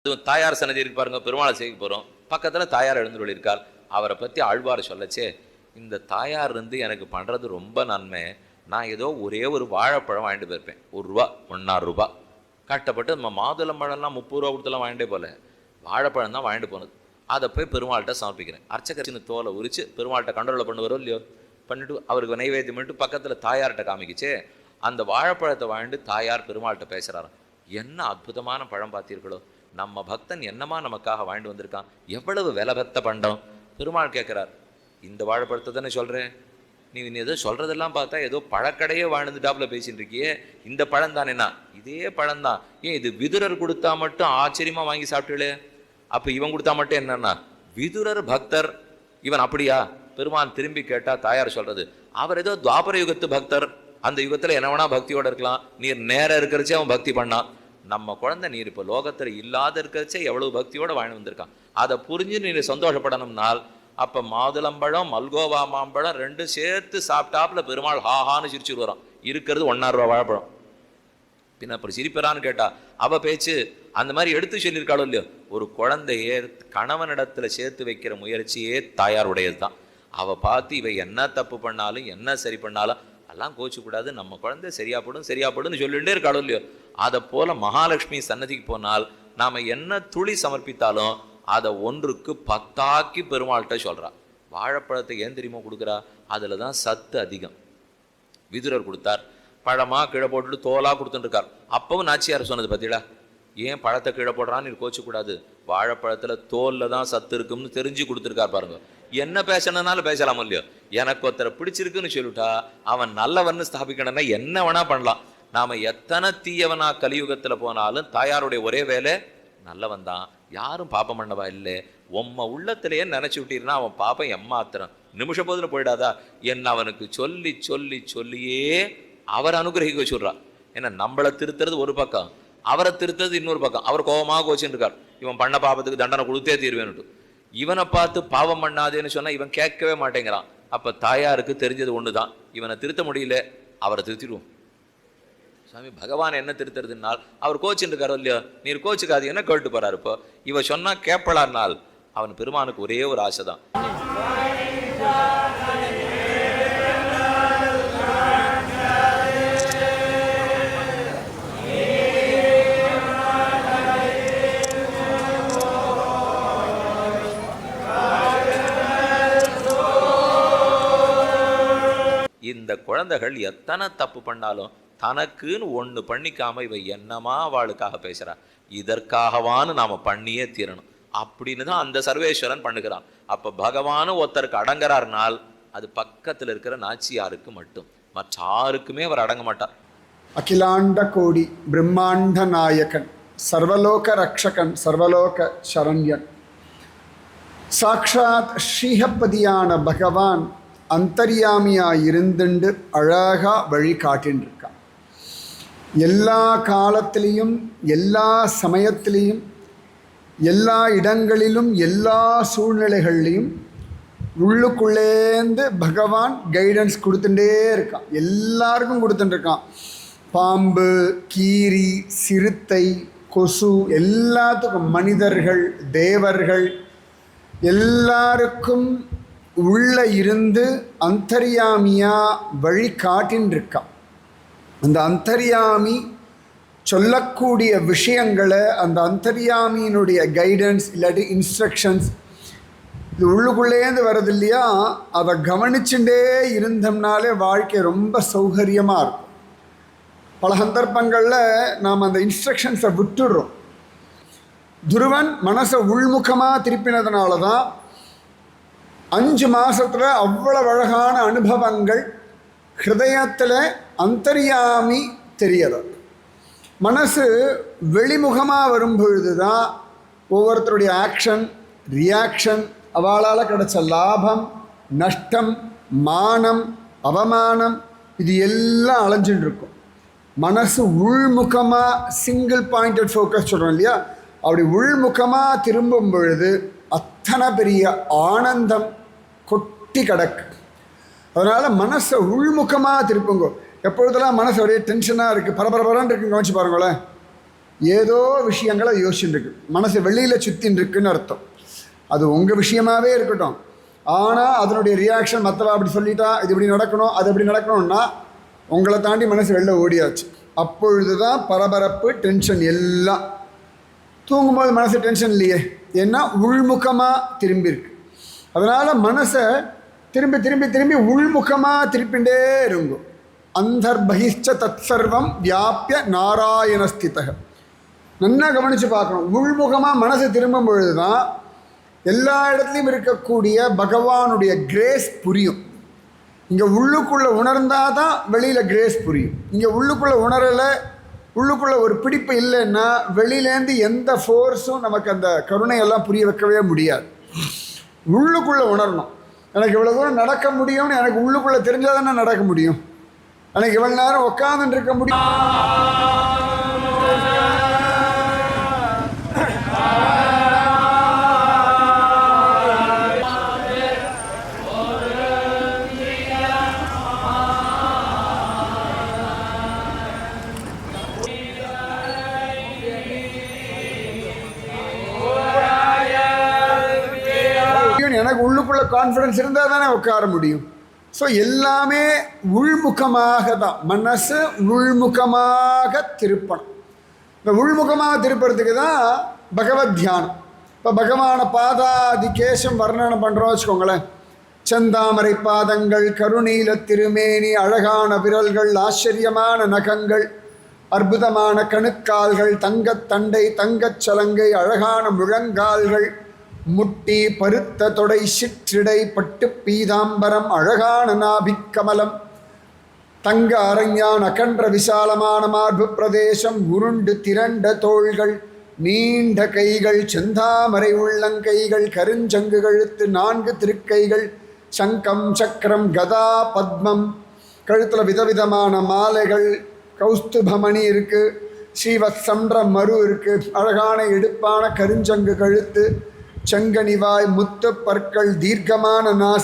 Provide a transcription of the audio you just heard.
தாயார் சன்னதி இருக்கு பாருங்க, பெருமாளை செய்ய போகிறோம், பக்கத்தில் தாயார் எழுந்துள்ளிருக்கார். அவரை பற்றி ஆழ்வார் சொல்லச்சே, இந்த தாயார் இருந்து எனக்கு பண்ணுறது ரொம்ப நன்மை. நான் ஏதோ ஒரே ஒரு வாழைப்பழம் வாங்கிட்டு போயிருப்பேன், ₹1 1.5 கட்டப்பட்டு. நம்ம மாதுளம்பழம்லாம் 30 ரூபா கொடுத்தலாம் வாங்கிட்டே போல, வாழைப்பழம் தான் வாங்கிட்டு போனது. அதை போய் பெருமாள்கிட்ட சமர்ப்பிக்கிறேன். அர்ச்சகரின்னு தோலை உரித்து பெருமாள்கிட்ட கண்ட்ரோலில் பண்ணுவாரோ இல்லையோ, பண்ணிவிட்டு அவருக்கு நைவேத்தியம் பண்ணிட்டு பக்கத்தில் தாயார்கிட்ட காமிக்கிச்சே, அந்த வாழைப்பழத்தை வாங்கிட்டு தாயார் பெருமாள்கிட்ட பேசுகிறாராம். என்ன அற்புதமான பழம் பார்த்தீர்களோ, நம்ம பக்தன் என்னமா நமக்காக வாங்கிட்டு வந்திருக்கான், எவ்வளவு விலை பெத்த பண்டம். பெருமாள் கேட்குறார், இந்த வாழைப்பழத்தை தானே சொல்கிறேன், நீ ஏதோ சொல்கிறதெல்லாம் பார்த்தா ஏதோ பழக்கடையே வாழ்ந்துட்டாப்புல பேசிட்டு இருக்கியே, இந்த பழம் தானேண்ணா? இதே பழம்தான். ஏன் இது விதுரர் கொடுத்தா மட்டும் ஆச்சரியமாக வாங்கி சாப்பிட்டுலே, அப்போ இவன் கொடுத்தா மட்டும் என்னன்னா விதுரர் பக்தர், இவன் அப்படியா? பெருமான் திரும்பி கேட்டால் தாயார் சொல்கிறது, அவர் ஏதோ துவாபர யுகத்து பக்தர், அந்த யுகத்தில் என்ன வேணா பக்தியோடு இருக்கலாம், நீர் நேரம் இருக்கிறச்சே அவன் பக்தி பண்ணான். நம்ம குழந்தை நீர் இப்போ லோகத்தில் இல்லாத இருக்கிறச்சே எவ்வளவு பக்தியோடு வாழ்ந்து வந்திருக்கான். அதை புரிஞ்சு நீர் சந்தோஷப்படணும்னால் அப்போ மாதுளம்பழம் மல்கோவா மாம்பழம் ரெண்டும் சேர்த்து சாப்பிட்டாப்புல பெருமாள் ஹாஹான்னு சிரிச்சுட்டு வரோம். இருக்கிறது ₹1.5 வாழைப்பழம். பின்ன அப்புறம் சிரிப்பறான்னு கேட்டா அவ பேச்சு அந்த மாதிரி எடுத்து சொல்லியிருக்காளோ இல்லையோ. ஒரு குழந்தையே கணவனிடத்துல சேர்த்து வைக்கிற முயற்சியே தாயாருடையது தான். அவ பார்த்து இவ என்ன தப்பு பண்ணாலும் என்ன சரி பண்ணாலும் எல்லாம் கோச்சிக்கூடாது, நம்ம குழந்தை சரியாப்படுன்னு சொல்லிகிட்டே இருக்காளோ இல்லையோ. அதை போல மகாலட்சுமி சன்னதிக்கு போனால் நாம என்ன துளி சமர்ப்பித்தாலும் அதை 1க்கு 10 பெருமாள்கிட்ட சொல்றா. வாழைப்பழத்தை ஏன் தெரியுமா கொடுக்குறா? அதுல தான் சத்து அதிகம். விதுரர் கொடுத்தார், பழமா கீழே போட்டுட்டு தோலா கொடுத்துட்டுருக்கார். அப்பவும் நாச்சியார் சொன்னது பார்த்தீங்களா, ஏன் பழத்தை கீழே போடுறான்னு கோச்சிக்கூடாது, வாழைப்பழத்துல தோல்ல தான் சத்து இருக்கும்னு தெரிஞ்சு கொடுத்துருக்கார் பாருங்க. என்ன பேசணும்னாலும் பேசலாமோ இல்லையோ. எனக்கு ஒருத்தரை பிடிச்சிருக்குன்னு சொல்லிட்டா அவன் நல்லவன்னு ஸ்தாபிக்கணும்னா என்ன வேணா பண்ணலாம். நாம எத்தனை தீயவனா கலியுகத்துல போனாலும் தாயாருடைய ஒரே வேலை நல்லவன் தான், யாரும் பாப்பம் பண்ணவா இல்லை. உம்ம உள்ளத்திலேயே நினைச்சு விட்டீர்னா அவன் பாப்பம் எம்மாத்திரம் நிமிஷ போதுல போயிடாதா என்ன அவனுக்கு சொல்லி சொல்லி சொல்லியே அவர் அனுகிரகிக்க வச்சுடுறான். ஏன்னா நம்மளை திருத்துறது ஒரு பக்கம், அவரை திருத்துறது இன்னொரு பக்கம். அவர் கோபமாக கோச்சின்னு இருக்கார், இவன் பண்ண பாவத்துக்கு தண்டனை கொடுத்தே தீர்வேன்னுட்டு. இவனை பார்த்து பாவம் பண்ணாதேன்னு சொன்னா இவன் கேட்கவே மாட்டேங்கிறான். அப்ப தாயாருக்கு தெரிஞ்சது ஒண்ணுதான், இவனை திருத்த முடியல, அவரை திருத்திடுவோம். சாமி பகவான் என்ன திருத்துறதுனால் அவர் கோச்சின்னு இருக்காரோ இல்லையோ, நீர் கோச்சுக்காதீங்கன்னா கேட்டு போறாரு. இப்போ இவ சொன்னா கேட்பலானால் அவன் பெருமானுக்கு ஒரே ஒரு ஆசைதான். இந்த குழந்தைகள் எத்தனை தப்பு பண்ணாலும் தனக்குன்னு ஒன்று பண்ணிக்காம இவ என்னமா அவளுக்காக பேசுறா, இதற்காகவான்னு நாம பண்ணியே தீரணும் அப்படின்னு தான் அந்த சர்வேஸ்வரன் பண்ணுகிறான். அப்ப பகவானு ஒருத்தருக்கு அடங்குறார்னால் அது பக்கத்தில் இருக்கிற நாச்சியாருக்கு மட்டும், மற்ற யாருக்குமே அவர் அடங்க மாட்டார். அகிலாண்ட கோடி பிரம்மாண்ட நாயகன், சர்வலோக ரக்ஷகன், சர்வலோக சரண்யன், சாக்ஷாத் ஸ்ரீஹப்பதியான பகவான் அந்தர்யாமியாக இருந்துண்டு அழகா வழி காட்டின்னு இருக்கான். எல்லா காலத்திலையும் எல்லா சமயத்திலையும் எல்லா இடங்களிலும் எல்லா சூழ்நிலைகள்லையும் உள்ளுக்குள்ளேந்து பகவான் கைடன்ஸ் கொடுத்துட்டே இருக்கான், எல்லாருக்கும் கொடுத்துட்டுருக்கான். பாம்பு, கீரி, சிறுத்தை, கொசு எல்லாத்துக்கும், மனிதர்கள், தேவர்கள் எல்லாருக்கும் உள்ள இருந்து அந்தர்யாமியா வழி காட்டின்னு இருக்கான். அந்த அந்தர்யாமி சொல்லக்கூடிய விஷயங்களை, அந்த அந்தர்யாமியினுடைய கைடன்ஸ் இல்லாட்டி இன்ஸ்ட்ரக்ஷன்ஸ் இது உள்ளுக்குள்ளேருந்து வர்றது இல்லையா, அதை கவனிச்சுட்டே இருந்தோம்னாலே வாழ்க்கை ரொம்ப சௌகரியமாக இருக்கும். பல சந்தர்ப்பங்களில் நாம் அந்த இன்ஸ்ட்ரக்ஷன்ஸை விட்டுடுறோம். துருவன் மனசை உள்முகமாக திருப்பினதுனால தான் 5 மாதத்தில் அவ்வளவு அழகான அனுபவங்கள் ஹிருதயத்தில் அந்தர்யாமி தெரியறது. மனசு வெளிமுகமாக வரும்பொழுது தான் ஒவ்வொருத்தருடைய ஆக்ஷன், ரியாக்ஷன், அவளால் கிடைச்ச லாபம், நஷ்டம், மானம், அவமானம் இது எல்லாம் அலைஞ்சுட்டு இருக்கும். மனசு உள்முகமாக சிங்கிள் பாயிண்டட் ஃபோக்கஸ் சொல்கிறோம் இல்லையா, அப்படி உள்முகமாக திரும்பும் பொழுது அத்தனை பெரிய ஆனந்தம் கொட்டி கிடக்கு. அதனால் மனசை உள்முகமாக திருப்புங்க. எப்பொழுதெல்லாம் மனசு ஒரே டென்ஷனாக இருக்குது, பரபரன்னு இருக்குன்னு கவனிச்சு பாருங்களேன். ஏதோ விஷயங்களை யோசிச்சுட்டு இருக்கு, மனசு வெளியில் சுற்றின்னு இருக்குன்னு அர்த்தம். அது உங்கள் விஷயமாகவே இருக்கட்டும், ஆனால் அதனுடைய ரியாக்ஷன் மற்றவா அப்படி சொல்லிட்டா, இது இப்படி நடக்கணும், அது எப்படி நடக்கணும்னா உங்களை தாண்டி மனசு வெளில ஓடியாச்சு. அப்பொழுது தான் பரபரப்பு, டென்ஷன் எல்லாம். தூங்கும்போது மனசு டென்ஷன் இல்லையே, ஏன்னா உள்முகமாக திரும்பி இருக்கு. அதனால் மனசை திரும்பி திரும்பி திரும்பி உள்முகமாக திருப்பிண்டே இருக்கும். அந்தர்பகிஷ்ச தத் சர்வம் வியாபிய நாராயணஸ்திதக. நல்லா கவனித்து பார்க்கணும். உள்முகமாக மனசு திரும்பும் பொழுது தான் எல்லா இடத்துலையும் இருக்கக்கூடிய பகவானுடைய கிரேஸ் புரியும். இங்கே உள்ளுக்குள்ளே உணர்ந்தால் தான் வெளியில் கிரேஸ் புரியும். இங்கே உள்ளுக்குள்ளே உணரலை, உள்ளுக்குள்ளே ஒரு பிடிப்பு இல்லைன்னா வெளியிலேருந்து எந்த ஃபோர்ஸும் நமக்கு அந்த கருணையெல்லாம் புரிய வைக்கவே முடியாது. உள்ளுக்குள்ளே உணரணும். எனக்கு இவ்வளோ தூரம் நடக்க முடியும்னு எனக்கு உள்ளுக்குள்ளே தெரிஞ்சால் தானே நடக்க முடியும். எனக்கு இவ்வளோ நேரம் உட்காந்துட்டு இருக்க முடியும். எனக்கு உள்ளுக்குள்ள கான்ஃபிடன்ஸ் இருந்தால் தானே உட்கார முடியும். ஸோ எல்லாமே உள்முகமாக தான், மனசு உள்முகமாக திருப்பணும். இந்த உள்முகமாக திருப்புறதுக்கு தான் பகவத் தியானம். இப்போ பகவானை பாதாதி கேசம் வர்ணனை பண்ணுறோம் வச்சுக்கோங்களேன். செந்தாமரை பாதங்கள், கருணீல திருமேனி, அழகான விரல்கள், ஆச்சரியமான நகங்கள், அற்புதமான கணுக்கால்கள், தங்கத்தண்டை, தங்கச் சலங்கை, அழகான முழங்கால்கள், முட்டி, பருத்த தொடை, சிற்றிடை, பட்டு பீதாம்பரம், அழகான நாபிக்கமலம், தங்க அரஞ்ஞான், அகன்ற விசாலமான மார்பு பிரதேசம், உருண்டு திரண்ட தோள்கள், நீண்ட கைகள், செந்தாமரை உள்ளங்கைகள், கருஞ்சங்கு கழுத்து, 4 திருக்கைகள், சங்கம், சக்கரம், கதா, பத்மம், கழுத்தில் விதவிதமான மாலைகள், கௌஸ்துபமணி இருக்குது, ஸ்ரீவத்சன்ற மரு இருக்குது, அழகான எடுப்பான கருஞ்சங்கு கழுத்து, செங்கனிவாய், முத்து பற்கள், தீர்க்கமான நாசி,